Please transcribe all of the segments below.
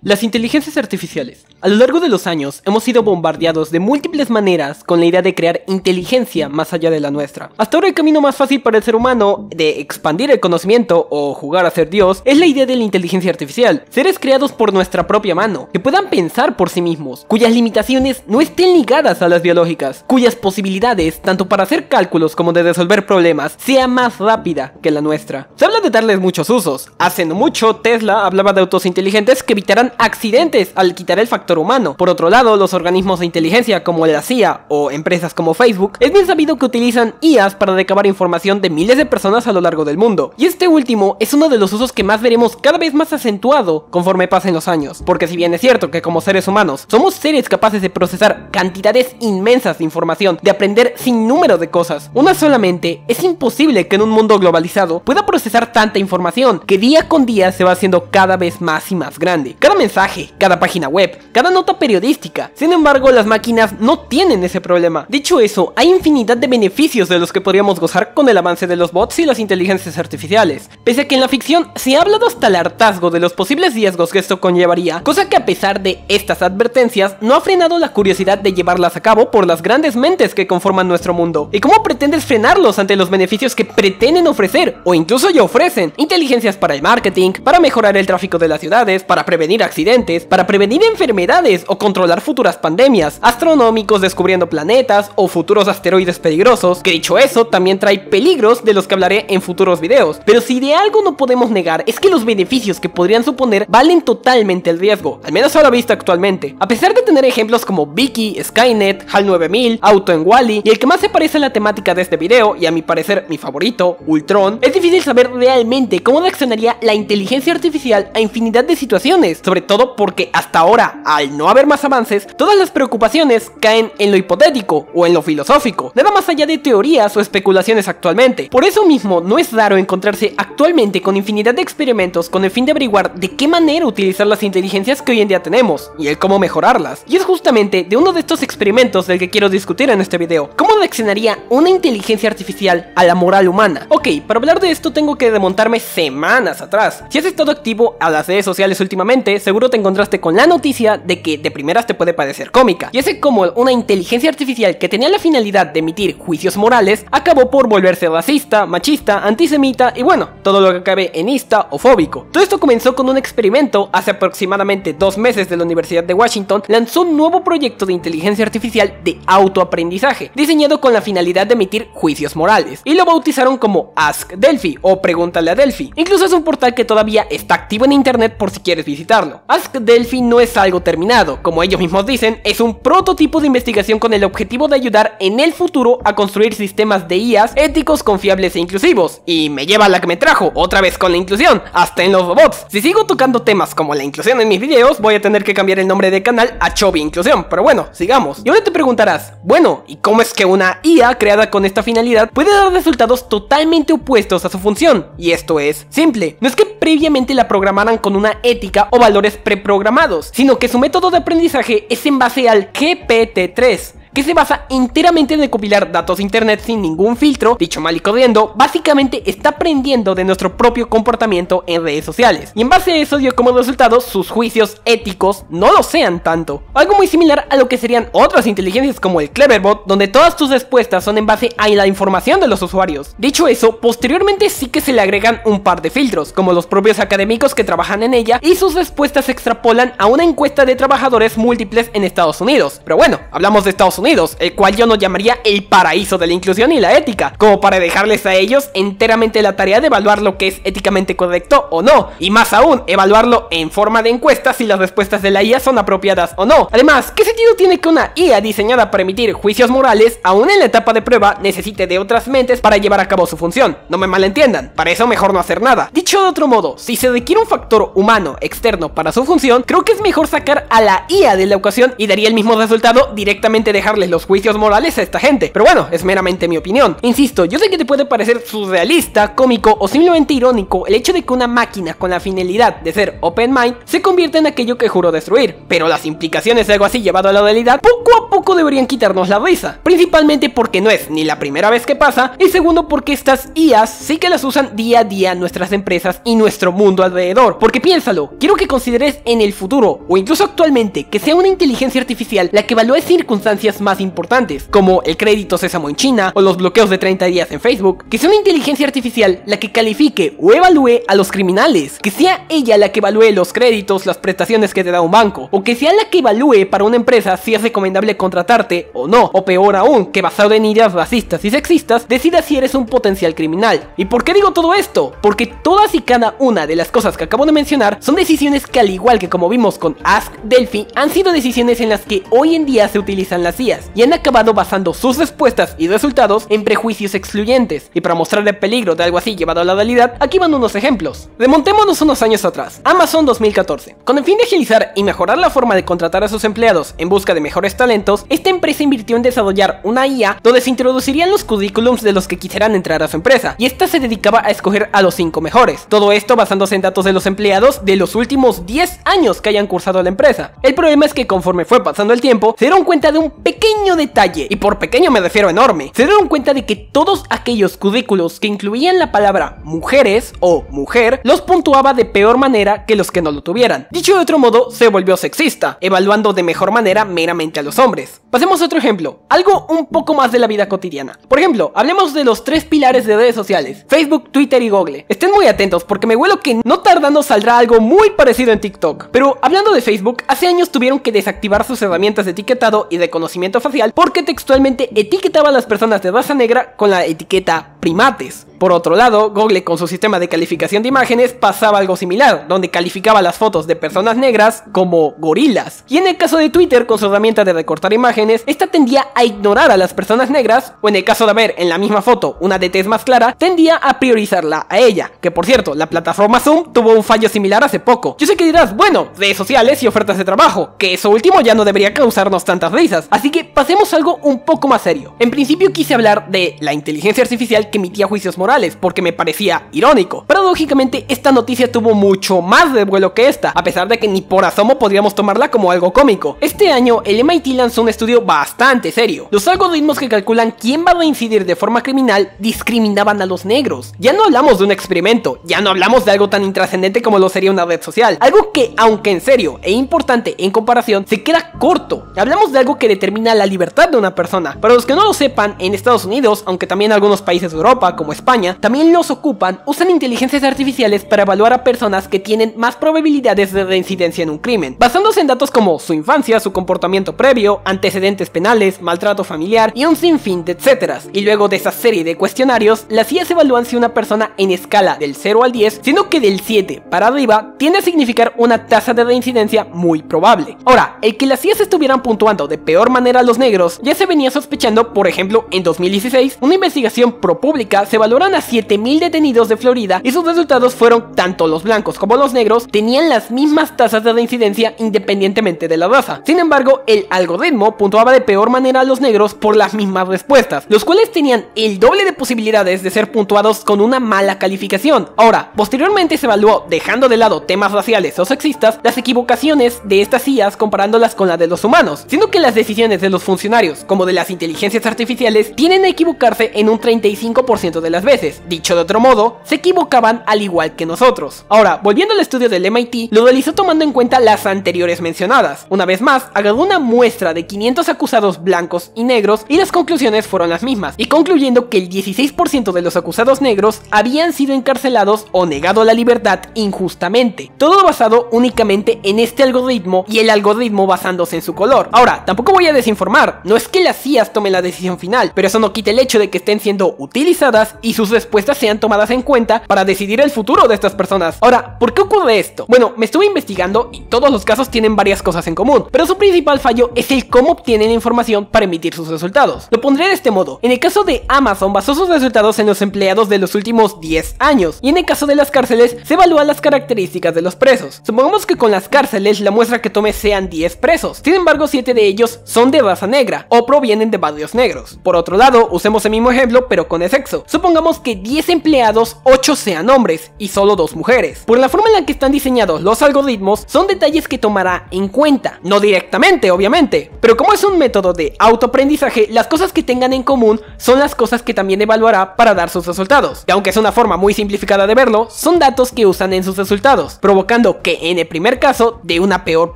Las inteligencias artificiales. A lo largo de los años hemos sido bombardeados de múltiples maneras con la idea de crear inteligencia más allá de la nuestra. Hasta ahora el camino más fácil para el ser humano de expandir el conocimiento o jugar a ser Dios es la idea de la inteligencia artificial. Seres creados por nuestra propia mano, que puedan pensar por sí mismos, cuyas limitaciones no estén ligadas a las biológicas, cuyas posibilidades, tanto para hacer cálculos como de resolver problemas, sea más rápida que la nuestra. Se habla de darles muchos usos. Hace no mucho Tesla hablaba de autos inteligentes que evitarán accidentes al quitar el factor humano. Por otro lado, los organismos de inteligencia como la CIA o empresas como Facebook, es bien sabido que utilizan IAs para recabar información de miles de personas a lo largo del mundo. Y este último es uno de los usos que más veremos cada vez más acentuado conforme pasen los años. Porque si bien es cierto que como seres humanos somos seres capaces de procesar cantidades inmensas de información, de aprender sin número de cosas, una solamente, es imposible que en un mundo globalizado pueda procesar tanta información que día con día se va haciendo cada vez más y más grande. Cada mensaje, cada página web, cada nota periodística. Sin embargo, las máquinas no tienen ese problema. Dicho eso, hay infinidad de beneficios de los que podríamos gozar con el avance de los bots y las inteligencias artificiales. Pese a que en la ficción se ha hablado hasta el hartazgo de los posibles riesgos que esto conllevaría, cosa que a pesar de estas advertencias no ha frenado la curiosidad de llevarlas a cabo por las grandes mentes que conforman nuestro mundo. ¿Y cómo pretendes frenarlos ante los beneficios que pretenden ofrecer o incluso ya ofrecen? Inteligencias para el marketing, para mejorar el tráfico de las ciudades, para prevenir accidentes, para prevenir enfermedades o controlar futuras pandemias, astronómicos descubriendo planetas o futuros asteroides peligrosos, que dicho eso también trae peligros de los que hablaré en futuros videos. Pero si de algo no podemos negar es que los beneficios que podrían suponer valen totalmente el riesgo, al menos a la vista actualmente. A pesar de tener ejemplos como Vicky, Skynet, HAL 9000, Auto en Wall-E y el que más se parece a la temática de este video y a mi parecer mi favorito, Ultron, es difícil saber realmente cómo reaccionaría la inteligencia artificial a infinidad de situaciones, sobre todo porque hasta ahora, al no haber más avances, todas las preocupaciones caen en lo hipotético o en lo filosófico, nada más allá de teorías o especulaciones actualmente. Por eso mismo no es raro encontrarse actualmente con infinidad de experimentos con el fin de averiguar de qué manera utilizar las inteligencias que hoy en día tenemos y el cómo mejorarlas. Y es justamente de uno de estos experimentos del que quiero discutir en este video. ¿Cómo reaccionaría una inteligencia artificial a la moral humana? Ok, para hablar de esto tengo que remontarme semanas atrás. Si has estado activo a las redes sociales últimamente, seguro te encontraste con la noticia de que de primeras te puede parecer cómica, y es como una inteligencia artificial que tenía la finalidad de emitir juicios morales acabó por volverse racista, machista, antisemita y bueno, todo lo que cabe en ista o fóbico. Todo esto comenzó con un experimento hace aproximadamente 2 meses de la Universidad de Washington. Lanzó un nuevo proyecto de inteligencia artificial de autoaprendizaje, diseñado con la finalidad de emitir juicios morales, y lo bautizaron como Ask Delphi o Pregúntale a Delphi. Incluso es un portal que todavía está activo en internet por si quieres visitarlo. Ask Delphi no es algo terminado, como ellos mismos dicen, es un prototipo de investigación con el objetivo de ayudar en el futuro a construir sistemas de IAs éticos, confiables e inclusivos. Y me lleva a la que me trajo, otra vez con la inclusión, hasta en los robots. Si sigo tocando temas como la inclusión en mis videos, voy a tener que cambiar el nombre de canal a Chovy Inclusión, pero bueno, sigamos. Y ahora te preguntarás, bueno, ¿y cómo es que una IA creada con esta finalidad puede dar resultados totalmente opuestos a su función? Y esto es simple, no es que previamente la programaran con una ética o valores preprogramados, sino que su método de aprendizaje es en base al GPT-3, que se basa enteramente en recopilar datos de internet sin ningún filtro. Dicho mal y corriendo, básicamente está aprendiendo de nuestro propio comportamiento en redes sociales, y en base a eso dio como resultado sus juicios éticos no lo sean tanto. Algo muy similar a lo que serían otras inteligencias como el Cleverbot, donde todas tus respuestas son en base a la información de los usuarios. Dicho eso, posteriormente sí que se le agregan un par de filtros, como los propios académicos que trabajan en ella, y sus respuestas se extrapolan a una encuesta de trabajadores múltiples en Estados Unidos. Pero bueno, hablamos de Estados Unidos, el cual yo no llamaría el paraíso de la inclusión y la ética, como para dejarles a ellos enteramente la tarea de evaluar lo que es éticamente correcto o no, y más aún, evaluarlo en forma de encuesta si las respuestas de la IA son apropiadas o no. Además, ¿qué sentido tiene que una IA diseñada para emitir juicios morales, aún en la etapa de prueba, necesite de otras mentes para llevar a cabo su función? No me malentiendan, para eso mejor no hacer nada. Dicho de otro modo, si se requiere un factor humano externo para su función, creo que es mejor sacar a la IA de la ecuación y daría el mismo resultado directamente dejar bajarles los juicios morales a esta gente, pero bueno, es meramente mi opinión. Insisto, yo sé que te puede parecer surrealista, cómico o simplemente irónico el hecho de que una máquina con la finalidad de ser open mind se convierta en aquello que juró destruir, pero las implicaciones de algo así llevado a la realidad poco a poco deberían quitarnos la risa, principalmente porque no es ni la primera vez que pasa, y segundo porque estas IAs sí que las usan día a día nuestras empresas y nuestro mundo alrededor, porque piénsalo, quiero que consideres en el futuro o incluso actualmente que sea una inteligencia artificial la que evalúe circunstancias más importantes, como el crédito Sésamo en China o los bloqueos de 30 días en Facebook, que sea una inteligencia artificial la que califique o evalúe a los criminales, que sea ella la que evalúe los créditos, las prestaciones que te da un banco, o que sea la que evalúe para una empresa si es recomendable contratarte o no, o peor aún, que basado en ideas racistas y sexistas decida si eres un potencial criminal. ¿Y por qué digo todo esto? Porque todas y cada una de las cosas que acabo de mencionar son decisiones que, al igual que como vimos con Ask Delphi, han sido decisiones en las que hoy en día se utilizan las IAs y han acabado basando sus respuestas y resultados en prejuicios excluyentes. Y para mostrar el peligro de algo así llevado a la realidad, aquí van unos ejemplos. Remontémonos unos años atrás, Amazon 2014. Con el fin de agilizar y mejorar la forma de contratar a sus empleados en busca de mejores talentos, esta empresa invirtió en desarrollar una IA donde se introducirían los currículums de los que quisieran entrar a su empresa, y esta se dedicaba a escoger a los 5 mejores. Todo esto basándose en datos de los empleados de los últimos 10 años que hayan cursado la empresa. El problema es que conforme fue pasando el tiempo, se dieron cuenta de un pequeño detalle, y por pequeño me refiero a enorme. Se dieron cuenta de que todos aquellos currículos que incluían la palabra mujeres o mujer los puntuaba de peor manera que los que no lo tuvieran. Dicho de otro modo, se volvió sexista, evaluando de mejor manera meramente a los hombres. Pasemos a otro ejemplo, algo un poco más de la vida cotidiana. Por ejemplo, hablemos de los 3 pilares de redes sociales: Facebook, Twitter y Google. Estén muy atentos porque me huelo que no tardando saldrá algo muy parecido en TikTok. Pero hablando de Facebook, hace años tuvieron que desactivar sus herramientas de etiquetado y reconocimiento facial porque textualmente etiquetaba a las personas de raza negra con la etiqueta primates. Por otro lado, Google con su sistema de calificación de imágenes pasaba algo similar, donde calificaba las fotos de personas negras como gorilas. Y en el caso de Twitter, con su herramienta de recortar imágenes, esta tendía a ignorar a las personas negras, o en el caso de ver en la misma foto una de tez más clara, tendía a priorizarla a ella. Que por cierto, la plataforma Zoom tuvo un fallo similar hace poco. Yo sé que dirás, bueno, redes sociales y ofertas de trabajo, que eso último ya no debería causarnos tantas risas. Así que pasemos a algo un poco más serio. En principio quise hablar de la inteligencia artificial que emitía juicios morales, porque me parecía irónico. Paradójicamente, esta noticia tuvo mucho más de vuelo que esta, a pesar de que ni por asomo podríamos tomarla como algo cómico. Este año, el MIT lanzó un estudio bastante serio. Los algoritmos que calculan quién va a reincidir de forma criminal discriminaban a los negros. Ya no hablamos de un experimento, ya no hablamos de algo tan intrascendente como lo sería una red social. Algo que, aunque en serio e importante en comparación, se queda corto. Hablamos de algo que determina la libertad de una persona. Para los que no lo sepan, en Estados Unidos, aunque también algunos países de Europa, como España, también los ocupan, usan inteligencias artificiales para evaluar a personas que tienen más probabilidades de reincidencia en un crimen, basándose en datos como su infancia, su comportamiento previo, antecedentes penales, maltrato familiar y un sinfín de etcéteras. Y luego de esa serie de cuestionarios, las IAs evalúan si una persona en escala del 0 al 10, siendo que del 7 para arriba tiende a significar una tasa de reincidencia muy probable. Ahora, el que las IAs estuvieran puntuando de peor manera a los negros ya se venía sospechando. Por ejemplo, en 2016, una investigación ProPublica se valoran a 7,000 detenidos de Florida y sus resultados fueron tanto los blancos como los negros tenían las mismas tasas de reincidencia independientemente de la raza. Sin embargo, el algoritmo puntuaba de peor manera a los negros por las mismas respuestas, los cuales tenían el doble de posibilidades de ser puntuados con una mala calificación. Ahora, posteriormente se evaluó, dejando de lado temas raciales o sexistas, las equivocaciones de estas IAs comparándolas con las de los humanos, siendo que las decisiones de los funcionarios como de las inteligencias artificiales tienden a equivocarse en un 35% de las veces. Dicho de otro modo, se equivocaban al igual que nosotros. Ahora, volviendo al estudio del MIT, lo realizó tomando en cuenta las anteriores mencionadas. Una vez más, agarró una muestra de 500 acusados blancos y negros y las conclusiones fueron las mismas, y concluyendo que el 16% de los acusados negros habían sido encarcelados o negado la libertad injustamente. Todo basado únicamente en este algoritmo y el algoritmo basándose en su color. Ahora, tampoco voy a desinformar, no es que las IAs tomen la decisión final, pero eso no quita el hecho de que estén siendo utilizadas analizadas y sus respuestas sean tomadas en cuenta para decidir el futuro de estas personas. Ahora, ¿por qué ocurre esto? Bueno, me estuve investigando y todos los casos tienen varias cosas en común, pero su principal fallo es el cómo obtienen información para emitir sus resultados. Lo pondré de este modo: en el caso de Amazon basó sus resultados en los empleados de los últimos 10 años, y en el caso de las cárceles se evalúan las características de los presos. Supongamos que con las cárceles la muestra que tome sean 10 presos, sin embargo 7 de ellos son de raza negra o provienen de barrios negros. Por otro lado, usemos el mismo ejemplo pero con el sexo. Supongamos que 10 empleados, 8 sean hombres y solo 2 mujeres. Por la forma en la que están diseñados los algoritmos, son detalles que tomará en cuenta, no directamente obviamente, pero como es un método de autoaprendizaje, las cosas que tengan en común son las cosas que también evaluará para dar sus resultados, y aunque es una forma muy simplificada de verlo, son datos que usan en sus resultados, provocando que en el primer caso dé una peor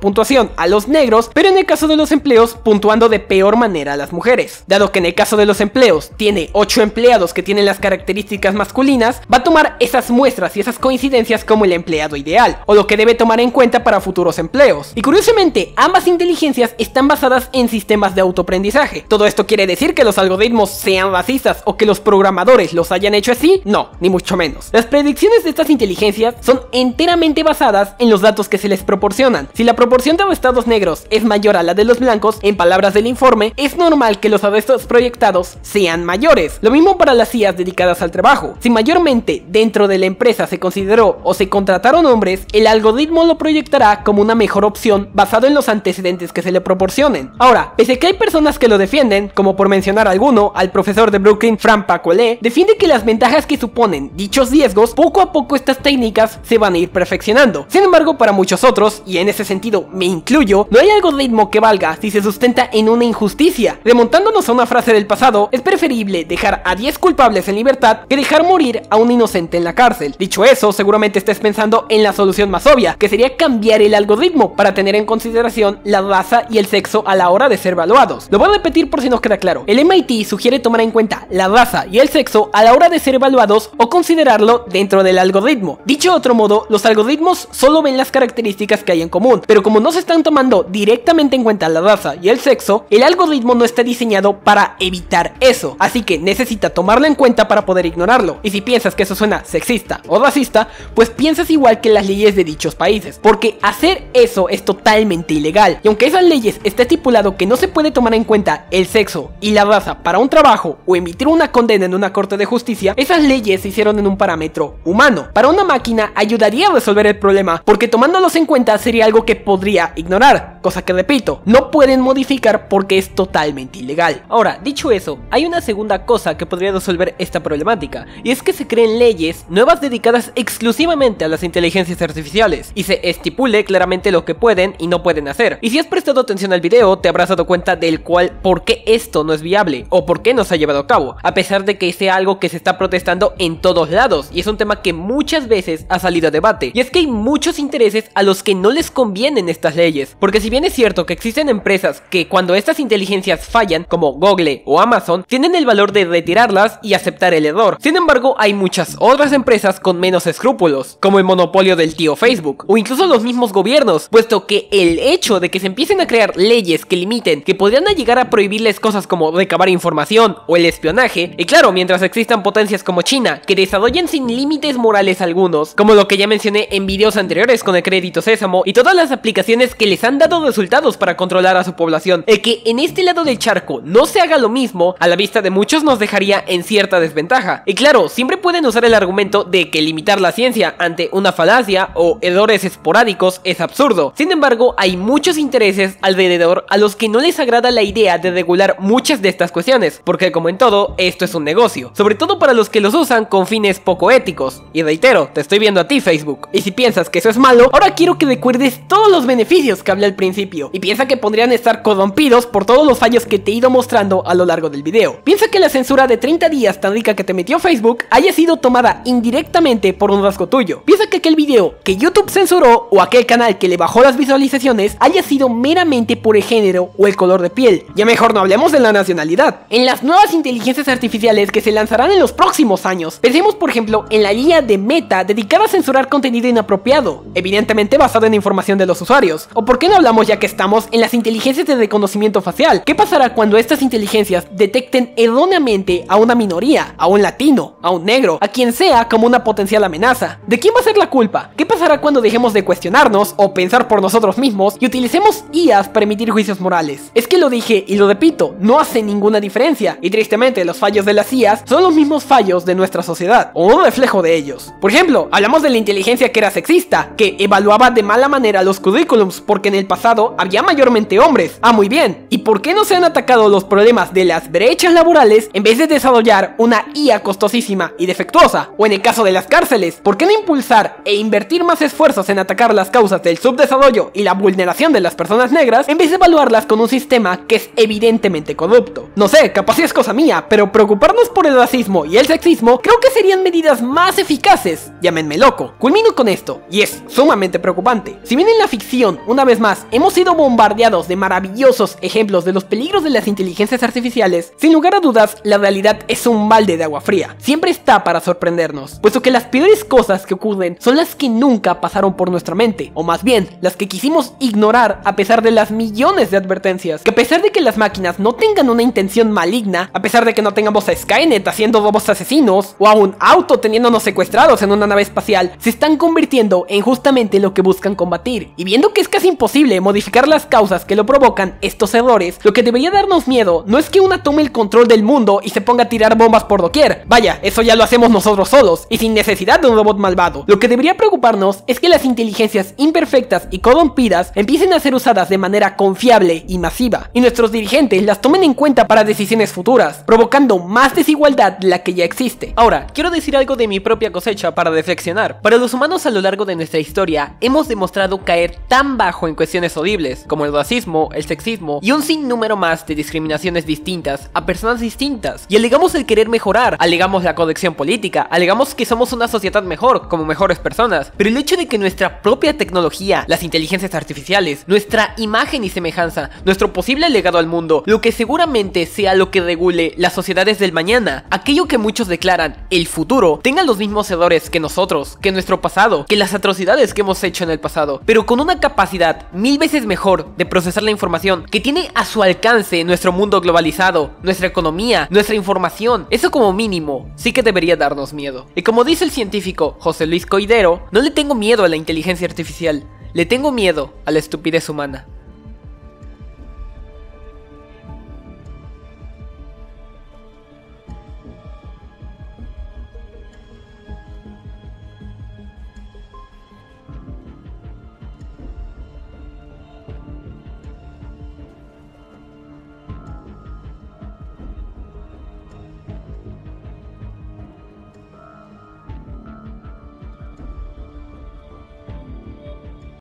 puntuación a los negros, pero en el caso de los empleos puntuando de peor manera a las mujeres. Dado que en el caso de los empleos tiene 8 empleados que tienen las características masculinas, va a tomar esas muestras y esas coincidencias como el empleado ideal, o lo que debe tomar en cuenta para futuros empleos. Y curiosamente, ambas inteligencias están basadas en sistemas de autoaprendizaje. ¿Todo esto quiere decir que los algoritmos sean racistas o que los programadores los hayan hecho así? No, ni mucho menos. Las predicciones de estas inteligencias son enteramente basadas en los datos que se les proporcionan. Si la proporción de arrestados negros es mayor a la de los blancos, en palabras del informe, es normal que los arrestos proyectados sean mayores. Lo mismo para las IAs dedicadas al trabajo. Si mayormente dentro de la empresa se consideró o se contrataron hombres, el algoritmo lo proyectará como una mejor opción basado en los antecedentes que se le proporcionen. Ahora, pese a que hay personas que lo defienden, como por mencionar alguno, al profesor de Brooklyn, Frank Pacolé, defiende que las ventajas que suponen dichos riesgos, poco a poco estas técnicas se van a ir perfeccionando. Sin embargo, para muchos otros, y en ese sentido me incluyo, no hay algoritmo que valga si se sustenta en una injusticia. Remontándonos a una frase del pasado, es preferible dejar a 10 culpables en libertad que dejar morir a un inocente en la cárcel. Dicho eso, seguramente estés pensando en la solución más obvia, que sería cambiar el algoritmo para tener en consideración la raza y el sexo a la hora de ser evaluados. Lo voy a repetir por si no queda claro. El MIT sugiere tomar en cuenta la raza y el sexo a la hora de ser evaluados o considerarlo dentro del algoritmo. Dicho de otro modo, los algoritmos solo ven las características que hay en común, pero como no se están tomando directamente en cuenta la raza y el sexo, el algoritmo no está diseñado para evitar eso, así que necesita tomarlo en cuenta para poder ignorarlo. Y si piensas que eso suena sexista o racista, pues piensas igual que las leyes de dichos países, porque hacer eso es totalmente ilegal. Y aunque esas leyes está estipulado que no se puede tomar en cuenta el sexo y la raza para un trabajo o emitir una condena en una corte de justicia, esas leyes se hicieron en un parámetro humano. Para una máquina ayudaría a resolver el problema, porque tomándolos en cuenta sería algo que podría ignorar, cosa que repito, no pueden modificar porque es totalmente ilegal. Ahora, dicho eso, hay una segunda cosa que podría resolver esta problemática, y es que se creen leyes nuevas dedicadas exclusivamente a las inteligencias artificiales, y se estipule claramente lo que pueden y no pueden hacer. Y si has prestado atención al video, te habrás dado cuenta del cual por qué esto no es viable, o por qué no se ha llevado a cabo, a pesar de que sea algo que se está protestando en todos lados, y es un tema que muchas veces ha salido a debate. Y es que hay muchos intereses a los que no les convienen estas leyes, porque si bien es cierto que existen empresas que cuando estas inteligencias fallan, como Google o Amazon, tienen el valor de retirarlas y aceptar el error. Sin embargo, hay muchas otras empresas con menos escrúpulos, como el monopolio del tío Facebook, o incluso los mismos gobiernos, puesto que el hecho de que se empiecen a crear leyes que limiten, que podrían llegar a prohibirles cosas como recabar información o el espionaje, y claro, mientras existan potencias como China, que desarrollen sin límites morales algunos, como lo que ya mencioné en videos anteriores con el crédito Sésamo, y todas las aplicaciones que les han dado resultados para controlar a su población, el que en este lado del charco no se haga lo mismo, a la vista de muchos nos dejaría en cierta desventaja. Y claro, siempre pueden usar el argumento de que limitar la ciencia ante una falacia o errores esporádicos es absurdo. Sin embargo, hay muchos intereses alrededor a los que no les agrada la idea de regular muchas de estas cuestiones, porque como en todo, esto es un negocio, sobre todo para los que los usan con fines poco éticos. Y reitero, te estoy viendo a ti, Facebook, y si piensas que eso es malo, ahora quiero que recuerdes todos los beneficios que hablé al principio, y piensa que podrían estar corrompidos por todos los fallos que te he ido mostrando a lo largo del video. Piensa que la censura de 30 días tan rica que te metió Facebook haya sido tomada indirectamente por un rasgo tuyo. Piensa que aquel video que YouTube censuró o aquel canal que le bajó las visualizaciones haya sido meramente por el género o el color de piel. Ya mejor no hablemos de la nacionalidad. En las nuevas inteligencias artificiales que se lanzarán en los próximos años, pensemos por ejemplo en la guía de Meta dedicada a censurar contenido inapropiado, evidentemente basado en información de los usuarios. O por qué no hablamos, ya que estamos, en las inteligencias de reconocimiento facial. ¿Qué pasará cuando estas inteligencias detecten erróneamente a una minoría, a un latino, a un negro, a quien sea como una potencial amenaza. ¿De quién va a ser la culpa? ¿Qué pasará cuando dejemos de cuestionarnos o pensar por nosotros mismos y utilicemos IAs para emitir juicios morales? Es que lo dije y lo repito, no hace ninguna diferencia, y tristemente los fallos de las IAs son los mismos fallos de nuestra sociedad, o un reflejo de ellos. Por ejemplo, hablamos de la inteligencia que era sexista, que evaluaba de mala manera los currículums porque en el pasado había mayormente hombres. Ah, muy bien. ¿Y por qué no se han atacado los problemas de las brechas laborales en vez de desarrollar una IA costosísima y defectuosa? O en el caso de las cárceles, ¿por qué no impulsar e invertir más esfuerzos en atacar las causas del subdesarrollo y la vulneración de las personas negras en vez de evaluarlas con un sistema que es evidentemente corrupto? No sé, capaz es cosa mía, pero preocuparnos por el racismo y el sexismo creo que serían medidas más eficaces. Llámenme loco. Culmino con esto, y es sumamente preocupante. Si bien en la ficción, una vez más, hemos sido bombardeados de maravillosos ejemplos de los peligros de las inteligencias artificiales, sin lugar a dudas, la realidad es un balde de agua fría. Siempre está para sorprendernos, puesto que las peores cosas que ocurren son las que nunca pasaron por nuestra mente, o más bien, las que quisimos ignorar a pesar de las millones de advertencias, que a pesar de que las máquinas no tengan una intención maligna, a pesar de que no tengamos a Skynet haciendo robots asesinos, o a un auto teniéndonos secuestrados en una nave espacial, se están convirtiendo en justamente lo que buscan combatir. Y viendo que es casi imposible modificar las causas que lo provocan estos errores, lo que debería darnos miedo no es que una tome el control del mundo y se ponga a tirar bombas por doquier. Vaya, eso ya lo hacemos nosotros solos, y sin necesidad de un robot malvado. Lo que debería preocuparnos es que las inteligencias imperfectas y corrompidas empiecen a ser usadas de manera confiable y masiva, y nuestros dirigentes las tomen en cuenta para decisiones futuras, provocando más desigualdad de la que ya existe. Ahora, quiero decir algo de mi propia cosecha para reflexionar. Para los humanos a lo largo de nuestra historia, hemos demostrado caer tan bajo en cuestiones horribles, como el racismo, el sexismo y un sinnúmero más de discriminaciones distintas a personas distintas, y alegamos el querer mejorar, alegamos la corrección política, alegamos que somos una sociedad mejor, como mejores personas, pero el hecho de que nuestra propia tecnología, las inteligencias artificiales, nuestra imagen y semejanza, nuestro posible legado al mundo, lo que seguramente sea lo que regule las sociedades del mañana, aquello que muchos declaran el futuro, tengan los mismos errores que nosotros, que nuestro pasado, que las atrocidades que hemos hecho en el pasado, pero con una capacidad 1000 veces mejor de procesar la información que tiene a su alcance nuestro mundo globalizado, nuestra economía, nuestra información. Eso como mínimo sí que debería darnos miedo. Y como dice el científico José Luis Coidero, no le tengo miedo a la inteligencia artificial, le tengo miedo a la estupidez humana.